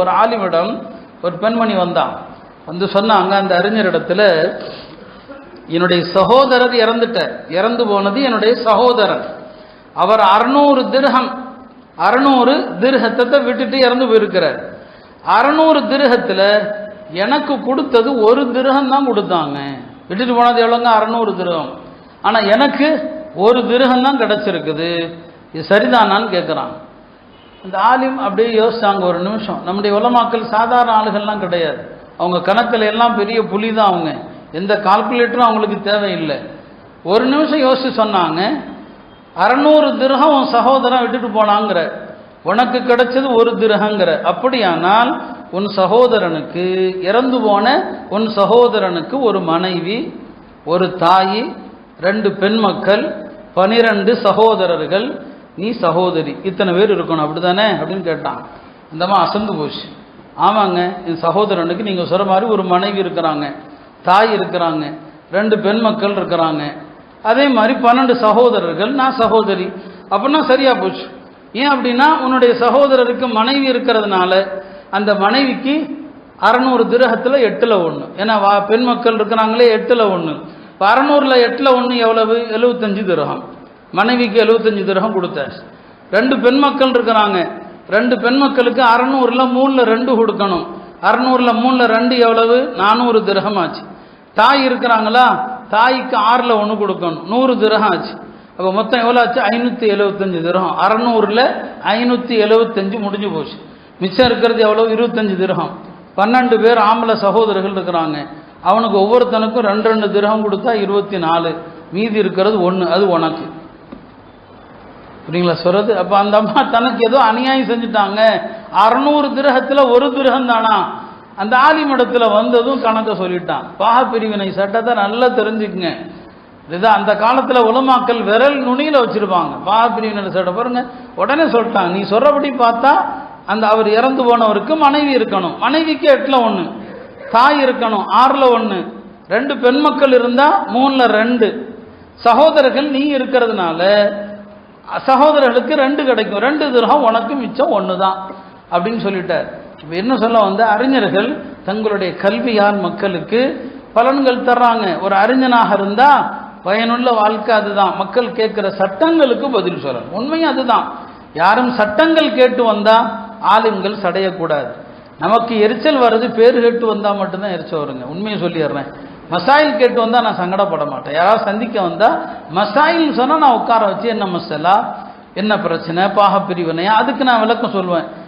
ஒரு ஆலிமிடம் ஒரு பெண்மணி வந்தான், வந்து சொன்னாங்க அந்த அறிஞரிடத்துல, என்னுடைய சகோதரர் இறந்து போனது என்னுடைய சகோதரர். அவர் 600 திர்ஹத்தை விட்டுட்டு இறந்து போயிருக்கிறார். 600 திர்ஹத்துல எனக்கு கொடுத்தது 1 திர்ஹம் தான் கொடுத்தாங்க. விட்டுட்டு போனது எவ்வளோங்க? 600 திர்ஹம். ஆனா எனக்கு 1 திர்ஹம் தான் கிடைச்சிருக்குது. இது சரிதானான்னு கேட்குறான். அந்த ஆலிம் அப்படியே யோசிச்சாங்க ஒரு நிமிஷம். நம்முடைய உலமாக்கள் சாதாரண ஆளுகள்லாம் கிடையாது. அவங்க கணக்கில் எல்லாம் பெரிய புலி தான். அவங்க எந்த கால்குலேட்டரும் அவங்களுக்கு தேவையில்லை. ஒரு நிமிஷம் யோசிச்சு சொன்னாங்க, 600 திர்ஹம் உன் சகோதரன் விட்டுட்டு போனாங்கிற, உனக்கு கிடைச்சது 1 திர்ஹங்கிற. அப்படியானால் உன் சகோதரனுக்கு, இறந்து போன உன் சகோதரனுக்கு ஒரு மனைவி, ஒரு தாய், 2 பெண் மக்கள், 12 சகோதரர்கள், நீ சகோதரி, இத்தனை பேர் இருக்கணும், அப்படித்தானே அப்படின்னு கேட்டான். அந்தம்மா அசந்து போச்சு. ஆமாங்க, என் சகோதரனுக்கு நீங்கள் சொல்கிற மாதிரி ஒரு மனைவி இருக்கிறாங்க, தாய் இருக்கிறாங்க, 2 பெண் மக்கள் இருக்கிறாங்க, அதே மாதிரி 12 சகோதரர்கள், நான் சகோதரி. அப்படின்னா சரியா போச்சு. ஏன் அப்படின்னா உன்னுடைய சகோதரருக்கு மனைவி இருக்கிறதுனால அந்த மனைவிக்கு 600 திர்ஹத்தில் 8ல் 1. ஏன்னா பெண் மக்கள் இருக்கிறாங்களே, 8ல் 1. இப்போ 600ல் 8ல் 1 எவ்வளவு? 75 திர்ஹம். மனைவிக்கு 75 திர்ஹம் கொடுத்தாச்சு. 2 பெண் மக்கள் இருக்கிறாங்க, 2 பெண் மக்களுக்கு 600ல் 3ல் 2 கொடுக்கணும். 600ல் 3ல் 2 எவ்வளவு? 400 திர்ஹம் ஆச்சு. தாய் இருக்கிறாங்களா, தாய்க்கு 6ல் 1 கொடுக்கணும், 100 திர்ஹம் ஆச்சு. அப்போ மொத்தம் எவ்வளோ ஆச்சு? 575 திர்ஹம். 600ல் 575 முடிஞ்சு போச்சு. மிச்சம் இருக்கிறது எவ்வளோ? 25 திர்ஹம். 12 பேர் ஆம்பளை சகோதரர்கள் இருக்கிறாங்க, அவனுக்கு ஒவ்வொருத்தனுக்கும் 2 திர்ஹம் கொடுத்தா 24, மீதி இருக்கிறது 1, அது உனக்கு. புரியுங்களா சொல்றது? அப்போ அந்த அம்மா தனக்கு ஏதோ அநியாயம் செஞ்சுட்டாங்க. 600 திர்ஹத்தில் 1 திர்ஹம் தானா? அந்த ஆலிமிடத்தில் வந்ததும் கணக்கை சொல்லிட்டான். பாக பிரிவினை சட்டத்தை நல்லா தெரிஞ்சுக்குங்க. இதுதான் அந்த காலத்தில் உலமாக்கள் விரல் நுனியில் வச்சிருப்பாங்க. பாக பிரிவினை சட்டம் பாருங்க, உடனே சொல்லிட்டாங்க. நீ சொல்றபடி பார்த்தா அந்த அவர் இறந்து போனவருக்கு மனைவி இருக்கணும், மனைவிக்கு 8ல் 1, தாய் இருக்கணும் 6ல் 1, 2 பெண் மக்கள் இருந்தா 3ல் 2, சகோதரர்கள் நீ இருக்கிறதுனால சகோதரர்களுக்கு 2 கிடைக்கும், 2 திர்ஹம் உனக்கு, மிச்சம் 1 தான் அப்படின்னு சொல்லிட்டார். இப்போ என்ன சொல்ல வந்த, அறிஞர்கள் தங்களுடைய கல்வியால் மக்களுக்கு பலன்கள் தர்றாங்க. ஒரு அறிஞனாக இருந்தா பயனுள்ள வாழ்க்கை அதுதான். மக்கள் கேட்கிற சட்டங்களுக்கு பதில் சொல்லணும். உண்மையும் அதுதான். யாரும் சட்டங்கள் கேட்டு வந்தா ஆலிம்கள் சடையக்கூடாது. நமக்கு எரிச்சல் வர்றது பேர் கேட்டு வந்தா மட்டும்தான் எரிச்சல் வருங்க. உண்மையை சொல்லிடுறேன். மசாயில் கேட்டு வந்தா நான் சங்கடப்பட மாட்டேன். யாராவது சந்திக்க வந்தா மசாயில் சொன்னா நான் உட்கார வச்சு என்ன மசாலா, என்ன பிரச்சனை, பாக பிரிவினையா, அதுக்கு நான் விளக்கம் சொல்லுவேன்.